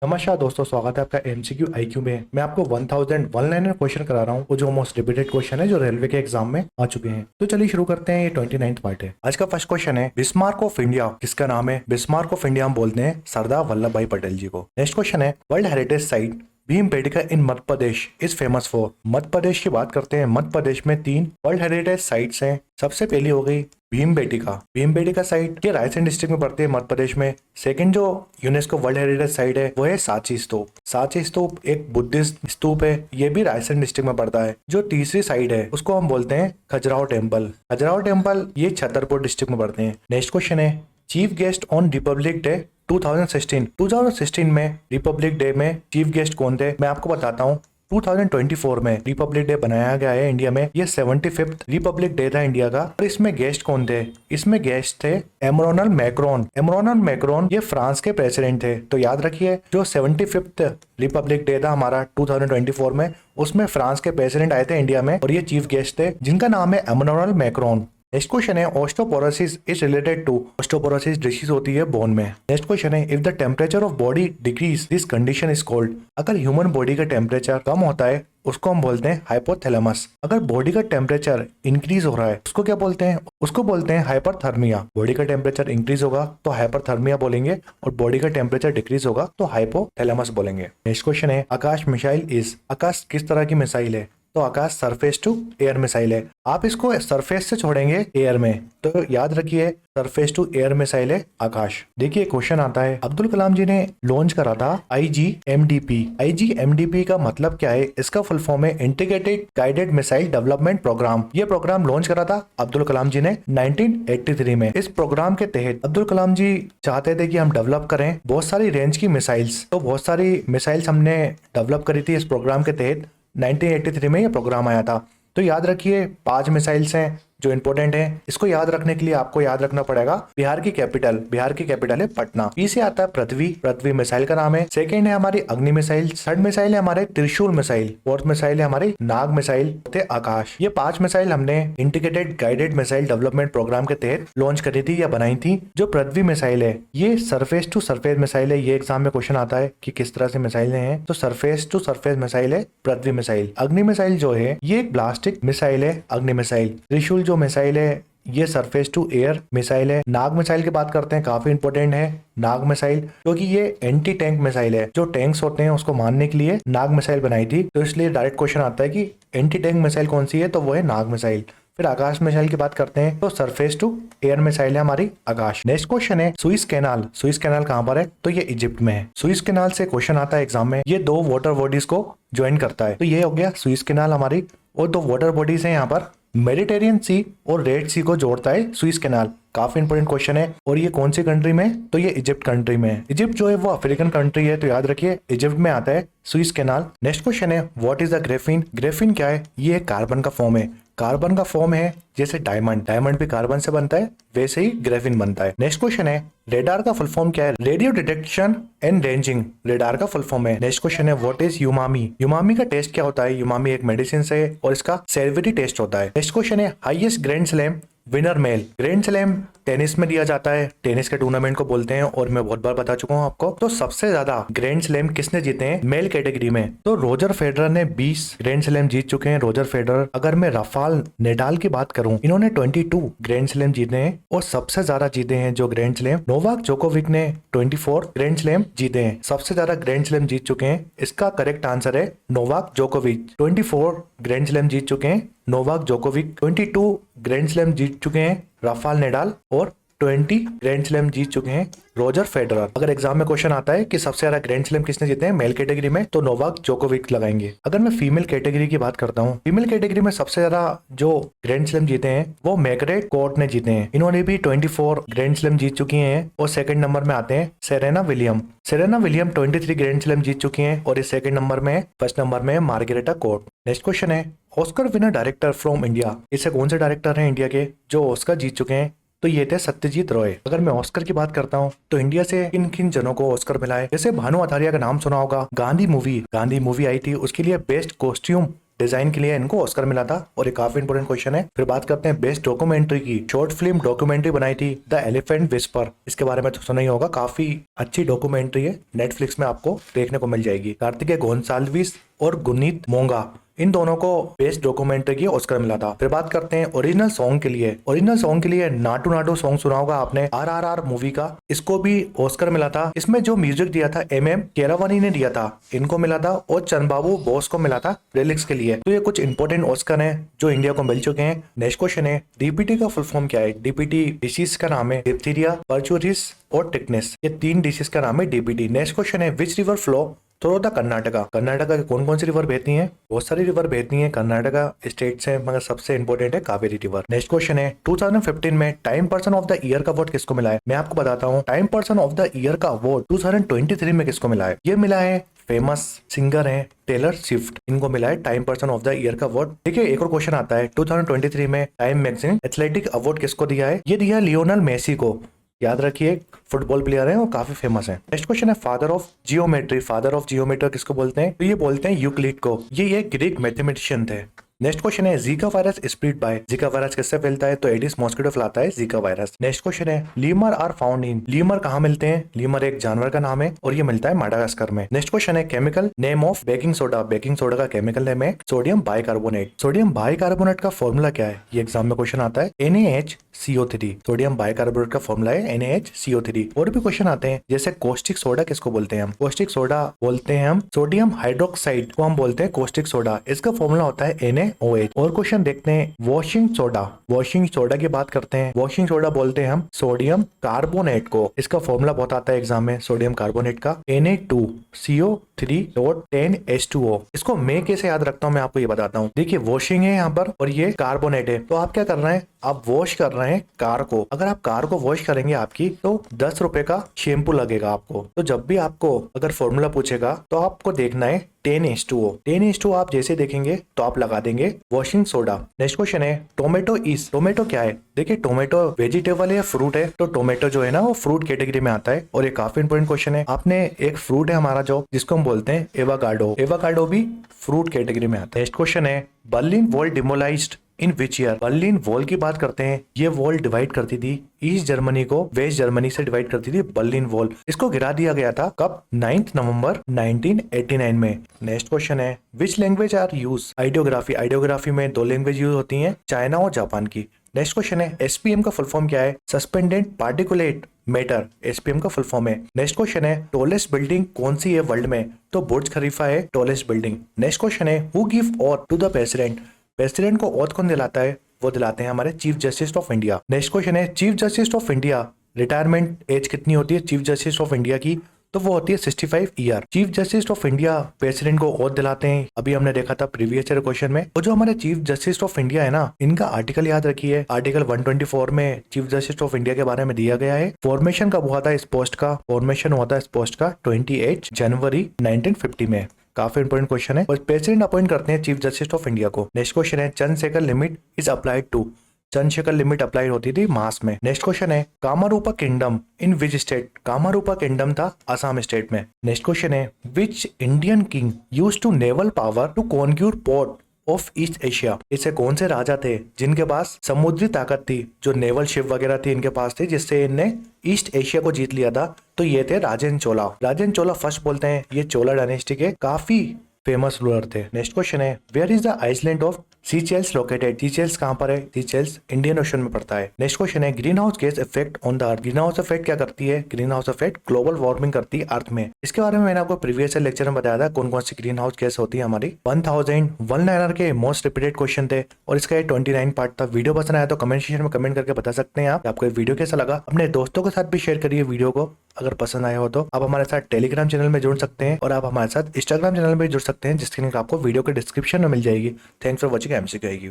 नमस्कार दोस्तों, स्वागत है आपका एमसीक्यू आईक्यू में। मैं आपको 1000 वन लाइनर क्वेश्चन करा रहा हूँ, वो जो मोस्ट रिपीटेड क्वेश्चन है जो रेलवे के एग्जाम में आ चुके हैं। तो चलिए शुरू करते हैं। ये 29th पार्ट है। आज का फर्स्ट क्वेश्चन है, बिस्मार्क ऑफ इंडिया किसका नाम है? बिस्मार्क ऑफ इंडिया हम बोलते हैं सरदार वल्लभ भाई पटेल जी को। नेक्स्ट क्वेश्चन है, world heritage site Bhimbetka in Madhya Pradesh is famous for. Madhya Pradesh की बात करते हैं। मध्य प्रदेश में 3 वर्ल्ड हेरिटेज साइट्स हैं। सबसे पहली हो गई भीमबेटका। भीमबेटका साइट ये रायसेन डिस्ट्रिक्ट में पड़ती है, मध्य प्रदेश में। सेकंड जो यूनेस्को वर्ल्ड हेरिटेज साइट है वो है सांची स्तूप। सांची स्तूप एक बुद्धिस्ट स्तूप है, ये भी रायसेन डिस्ट्रिक्ट में पड़ता है। जो तीसरी साइट है उसको हम बोलते हैं खजुराहो टेम्पल। खजुराहो टेम्पल ये छतरपुर डिस्ट्रिक्ट में पड़ते हैं। नेक्स्ट क्वेश्चन है, chief guest on Republic day 2016 में रिपब्लिक डे में चीफ गेस्ट कौन थे? मैं आपको बताता हूँ। 2024 में रिपब्लिक डे बनाया गया है इंडिया में। ये 75th रिपब्लिक डे था इंडिया का। और इसमें गेस्ट कौन थे? इसमें गेस्ट थे एमरोनल मैक्रोन। एमरोनल मैक्रोन ये फ्रांस के प्रेसिडेंट थे। तो याद रखिए, जो 75th रिपब्लिक डे था हमारा 2024 में, उसमें फ्रांस के प्रेसिडेंट आए थे इंडिया में और ये चीफ गेस्ट थे, जिनका नाम है एमरोनल मैक्रोन। नेक्स्ट क्वेश्चन है, osteoporosis is related to. Osteoporosis disease होती है बोन में। नेक्स्ट क्वेश्चन है, if the temperature of body decrease this condition is called. अगर ह्यूमन बॉडी का टेम्परेचर कम होता है उसको हम बोलते हैं हाइपोथैलेमस। अगर बॉडी का टेम्परेचर इंक्रीज हो रहा है उसको क्या बोलते हैं? उसको बोलते हैं हाइपरथर्मिया। बॉडी का टेम्परेचर इंक्रीज होगा तो हाइपरथर्मिया बोलेंगे, और बॉडी का टेम्परेचर डिक्रीज होगा तो हाइपोथैलेमस बोलेंगे। नेक्स्ट क्वेश्चन है, आकाश मिसाइल इज। आकाश किस तरह की मिसाइल है? तो आकाश सरफेस टू एयर मिसाइल है। आप इसको सरफेस से छोड़ेंगे एयर में, तो याद रखिए सरफेस टू एयर मिसाइल है आकाश। देखिए क्वेश्चन आता है, अब्दुल कलाम जी ने लॉन्च करा था IGMDP। IGMDP का मतलब क्या है? इसका फुल फॉर्म है integrated guided missile development programme. ये प्रोग्राम लॉन्च करा था अब्दुल कलाम जी ने 1983 में। इस प्रोग्राम के तहत अब्दुल कलाम जी चाहते थे कि हम डेवलप करें बहुत सारी रेंज की मिसाइल्स। तो बहुत सारी मिसाइल्स हमने डेवलप करी थी इस प्रोग्राम के तहत। 1983 में ये प्रोग्राम आया था। तो याद रखिए 5 मिसाइल्स हैं जो इंपॉर्टेंट है। इसको याद रखने के लिए आपको याद रखना पड़ेगा बिहार की कैपिटल है पटना। पी से आता है पृथ्वी। पृथ्वी मिसाइल का नाम है। सेकंड है हमारी अग्नि मिसाइल। थर्ड मिसाइल है हमारे त्रिशूल मिसाइल। फोर्थ मिसाइल है हमारी नाग मिसाइल। आकाश। ये 5 मिसाइल हमने integrated guided missile development programme के तहत लॉन्च करी थी या बनाई थी। जो पृथ्वी मिसाइल है ये सरफेस टू सरफेस मिसाइल है। ये एग्जाम में क्वेश्चन आता है कि किस तरह से मिसाइल हैं, तो सरफेस टू सरफेस मिसाइल है पृथ्वी मिसाइल। अग्नि मिसाइल जो है ये एक ब्लास्टिक मिसाइल है, अग्नि मिसाइल। त्रिशूल जो मिसाइल है ये सरफेस टू एयर मिसाइल है। नाग मिसाइल की बात करते हैं, काफी इंपॉर्टेंट है नाग मिसाइल, क्योंकि ये एंटी टैंक मिसाइल है। जो टैंक्स होते हैं उसको मारने के लिए नाग मिसाइल बनाई थी, तो इसलिए डायरेक्ट क्वेश्चन आता है कि एंटी टैंक मिसाइल कौन सी है, तो वो है नाग मिसाइल। फिर आकाश मिसाइल की बात करते हैं, तो सरफेस टू एयर मिसाइल है हमारी आकाश। नेक्स्ट क्वेश्चन है, सुइस कैनाल। सुइस कैनाल कहाँ पर है? तो ये इजिप्ट में है। सुइस कैनाल से क्वेश्चन आता है एग्जाम में। ये 2 वाटर बॉडीज को ज्वाइन करता है। तो ये हो गया सुइस कैनाल हमारी, और 2 वाटर बॉडीज है यहाँ पर। मेडिटेरियन सी और रेड सी को जोड़ता है सुइस कैनाल। काफी इंपोर्टेंट क्वेश्चन है। और ये कौन सी कंट्री में? तो ये इजिप्ट कंट्री में है। इजिप्ट जो है वो अफ्रीकन कंट्री है, तो याद रखिए इजिप्ट में आता है सुइस कैनाल। नेक्स्ट क्वेश्चन है, what is the Graafian. Graafian क्या है? ये कार्बन का फॉर्म है। कार्बन का फॉर्म है जैसे डायमंड। डायमंड भी कार्बन से बनता है, वैसे ही ग्रेफिन बनता है। नेक्स्ट क्वेश्चन है, रेडार का फुल फॉर्म क्या है? Radio detection and ranging radar का फुल फॉर्म है। नेक्स्ट क्वेश्चन है, व्हाट इज यूमामी। यूमामी का टेस्ट क्या होता है? यूमामी एक मेडिसिन है और इसका सेलिब्रिटी टेस्ट होता है। नेक्स्ट क्वेश्चन है, highest grand slam winner male. Grand slam tennis में दिया जाता है, टेनिस के टूर्नामेंट को बोलते हैं, और मैं बहुत बार बता चुका हूँ आपको। तो सबसे ज्यादा ग्रैंड स्लैम किसने जीते हैं मेल कैटेगरी में? तो रोजर फेडरर ने 20 ग्रैंड स्लैम जीत चुके हैं। Roger Federer. अगर मैं राफेल नडाल की बात करूं, इन्होंने 22 ग्रैंड स्लैम जीते हैं, और सबसे ज्यादा जीते हैं जो ग्रैंड स्लैम नोवाक जोकोविक ने 24 ग्रैंड स्लैम जीते हैं। सबसे ज्यादा ग्रैंड स्लैम जीत चुके हैं। इसका करेक्ट आंसर है नोवाक जोकोविक। 24 ग्रैंड स्लैम जीत चुके हैं नोवाक जोकोविक। 22 ग्रैंड स्लैम जीत चुके हैं राफेल नडाल, और 20 ग्रैंड स्लैम जीत चुके हैं रोजर फेडरर। अगर एग्जाम में क्वेश्चन आता है कि सबसे ज्यादा ग्रैंड स्लैम किसने जीते हैं मेल कैटेगरी में, तो नोवाक जोकोविक लगाएंगे। अगर मैं फीमेल कैटेगरी की बात करता हूँ, फीमेल कैटेगरी में सबसे ज्यादा जो ग्रैंड स्लैम जीते हैं वो मैग्रेट कोर्ट ने जीते हैं। इन्होंने भी 24 ग्रैंड स्लैम जीत चुकी हैं। और सेकंड नंबर में आते हैं Serena William. Serena William 23 grand slam जीत चुकी हैं, और इस सेकंड नंबर में फर्स्ट नंबर में मार्गरेटा कोर्ट। नेक्स्ट क्वेश्चन है, Oscar winner director from India. इससे कौन से डायरेक्टर हैं इंडिया के जो ऑस्कर जीत चुके हैं? तो ये थे सत्यजीत रॉय। अगर मैं ऑस्कर की बात करता हूँ, तो इंडिया से किन किन जनों को ऑस्कर मिला है? जैसे भानु आचार्य का नाम सुना होगा। गांधी मूवी आई थी, उसके लिए बेस्ट कॉस्ट्यूम डिजाइन के लिए इनको ऑस्कर मिला था और ये काफी इंपोर्टेंट क्वेश्चन है। फिर बात करते हैं बेस्ट डॉक्यूमेंट्री की। शॉर्ट फिल्म डॉक्यूमेंट्री बनाई थी द एलिफेंट विस्पर, इसके बारे में तो सुना ही होगा, काफी अच्छी डॉक्यूमेंट्री है, नेटफ्लिक्स में आपको देखने को मिल जाएगी। कार्तिकेय गोंसाल्विस और गुनीत मोंगा, इन दोनों को बेस्ट डॉक्यूमेंट्री की ऑस्कर मिला था। फिर बात करते हैं ओरिजिनल सॉन्ग के लिए। ओरिजिनल सॉन्ग के लिए नाटू नाटू सॉन्ग सुना होगा आपने, RRR मूवी का, इसको भी ऑस्कर मिला था। इसमें जो म्यूजिक दिया था MM केरावानी ने दिया था, इनको मिला था, और चंद्रबाबू बोस को मिला था लिरिक्स के लिए। तो ये कुछ इंपॉर्टेंट ऑस्कर है जो इंडिया को मिल चुके हैं। नेक्स्ट क्वेश्चन है DPT का फुल फॉर्म क्या है। DPT डिसीज का नाम है, डिप्थीरिया, परचूरिस और टिकनेस, ये 3 डिसीज का नाम है DPT। नेक्स्ट क्वेश्चन है which river flow through the Karnataka. Karnataka के कौन कौन सी रिवर बहती हैं? बहुत सारी रिवर बहती हैं कर्नाटका स्टेट से, मगर सबसे इंपॉर्टेंट है कावेरी रिवर। नेक्स्ट क्वेश्चन है 2015 में time person of the year का अवार्ड किसको मिला है? मैं आपको बताता हूँ, time person of the year का अवार्ड 2023 में किसको मिला है? ये मिला है फेमस सिंगर है टेलर स्विफ्ट, इनको मिला है time person of the year का अवार्ड। देखिए एक और क्वेश्चन आता है 2023 में टाइम मैगजीन एथलेटिक अवार्ड किसको दिया है? ये दिया लियोनेल मेसी को। याद रखिए फुटबॉल प्लेयर है और काफी फेमस है। नेक्स्ट क्वेश्चन है father of geometry. Father of geometry किसको बोलते हैं? तो ये बोलते हैं यूक्लिड को। ये ग्रीक मैथमेटिशियन थे। नेक्स्ट क्वेश्चन है Zika virus spread by. Zika virus किससे फैलता है? तो एडिस मॉस्किटो फैलाता है जीका वायरस। नेक्स्ट क्वेश्चन है lemur are found in. Lemur कहाँ मिलते हैं? लीमर एक जानवर का नाम है और ये मिलता है माडागास्कर में। नेक्स्ट क्वेश्चन है chemical name of baking soda. Baking soda का केमिकल नेम है सोडियम बाइकार्बोनेट। सोडियम बाइकार्बोनेट का फॉर्मूला क्या है? ये एग्जाम में क्वेश्चन आता है NaHCO3। सोडियम बाइकार्बोनेट का फॉर्मूला है NaHCO3। और भी क्वेश्चन आते हैं जैसे कोस्टिक सोडा किसको बोलते हैं हम? कोस्टिक सोडा बोलते हैं हम सोडियम हाइड्रोक्साइड को हम बोलते हैं कोस्टिक सोडा, इसका फॉर्मूला होता है NaOH। और क्वेश्चन देखते हैं वॉशिंग सोडा। वॉशिंग सोडा की बात करते हैं, वॉशिंग सोडा बोलते हैं हम सोडियम कार्बोनेट को, इसका फॉर्मूला बहुत आता है एग्जाम में सोडियम कार्बोनेट का Na2CO3.10H2O। इसको मैं कैसे याद रखता हूँ मैं आपको ये बताता हूँ। देखिए वॉशिंग है यहाँ पर और ये कार्बोनेट है, तो आप क्या कर रहे हैं, आप वॉश कर रहे हैं कार को। अगर आप कार को वॉश करेंगे आपकी तो 10 रुपए का शैम्पू लगेगा आपको। तो जब भी आपको अगर फॉर्मूला पूछेगा तो आपको देखना है 10H2O। 10H2O आप जैसे देखेंगे तो आप लगा देंगे वॉशिंग सोडा। नेक्स्ट क्वेश्चन है टोमेटो इज। टोमेटो क्या है? देखिए टोमेटो वेजिटेबल है या फ्रूट है? तो टोमेटो जो है ना वो फ्रूट कैटेगरी में आता है और ये काफी इंपोर्टेंट क्वेश्चन है। आपने एक फ्रूट है हमारा जो जिसको हम बोलते हैं एवाकाडो। एवाकाडो भी फ्रूट कैटेगरी में आता है। नेक्स्ट क्वेश्चन है Berlin wall demolished in which year. Berlin wall की बात करते हैं, ये वॉल डिवाइड करती थी ईस्ट जर्मनी को वेस्ट जर्मनी से डिवाइड करती थी बर्लिन वॉल। इसको गिरा दिया गया था कब? 9 नवंबर 1989 में। नेक्स्ट क्वेश्चन है विच लैंग्वेज आर यूज आइडियोग्राफी। आइडियोग्राफी में 2 लैंग्वेज यूज होती हैं, चाइना और जापान की। नेक्स्ट क्वेश्चन है SPM का फुल फॉर्म क्या है? सस्पेंडेड पार्टिकुलेट मैटर, SPM का फुल फॉर्म है। नेक्स्ट क्वेश्चन है टॉलेस्ट बिल्डिंग कौन सी है वर्ल्ड में? तो बुर्ज खलीफा है टॉलेस्ट बिल्डिंग। नेक्स्ट क्वेश्चन है who give oath to the president. President को ऑथ कौन दिलाता है? वो दिलाते हैं हमारे chief justice of India. Next question है chief justice of India retirement age कितनी होती है चीफ जस्टिस ऑफ इंडिया की? तो वो होती है 65 year. Chief justice of India president को ऑथ दिलाते हैं, अभी हमने देखा था प्रीवियस ईयर क्वेश्चन में। और जो हमारे चीफ जस्टिस ऑफ इंडिया है ना, इनका आर्टिकल याद रखिए, आर्टिकल 124 में चीफ जस्टिस ऑफ इंडिया के बारे में दिया गया है। फॉर्मेशन कब हुआ था इस पोस्ट का? फॉर्मेशन हुआ था इस पोस्ट का 28 जनवरी 1950 में। काफी इंपोर्टेंट क्वेश्चन है। और प्रेसिडेंट अपॉइंट करते हैं चीफ जस्टिस ऑफ इंडिया को। नेक्स्ट क्वेश्चन है Chandrasekhar limit is applied to. Chandrasekhar limit apply होती थी मास में। नेक्स्ट क्वेश्चन है Kamarupa kingdom in which state. Kamarupa kingdom था असम स्टेट में। नेक्स्ट क्वेश्चन है which Indian king used to naval power to conquer port of East Asia. इसे कौन से राजा थे जिनके पास समुद्री ताकत थी, जो नेवल शिप वगैरह थी इनके पास थी, जिससे इनने ईस्ट एशिया को जीत लिया था? तो ये थे राजेंद्र चोला। राजेंद्र चोला फर्स्ट बोलते हैं, ये चोला डायनेस्टी के काफी फेमस रूलर थे। नेक्स्ट क्वेश्चन है where is the island of Seychelles located. Seychelles कहाँ पर है? सीचेल्स इंडियन ओशन में पड़ता है। नेक्स्ट क्वेश्चन है greenhouse gas effect on the earth. Greenhouse effect क्या करती है? Greenhouse effect global warming करती है अर्थ में। इसके बारे में मैंने आपको प्रीवियस लेक्चर में बताया था कौन कौन सी ग्रीन हाउस गैस होती है हमारी। 1001 लाइनर के मोस्ट रिपीटेड क्वेश्चन थे और इसका 29 पार्ट था। वीडियो पसंद आया तो कमेंट सेक्शन में कमेंट करके बता सकते हैं आप आपको ये वीडियो कैसा लगा। अपने दोस्तों के साथ भी शेयर करिए वीडियो को। अगर पसंद आया हो तो आप हमारे साथ टेलीग्राम चैनल में जुड़ सकते हैं और आप हमारे साथ इंस्टाग्राम चैनल में जुड़ सकते हैं, जिसकी लिंक आपको वीडियो के डिस्क्रिप्शन में मिल जाएगी। Thanks for watching. MCQ।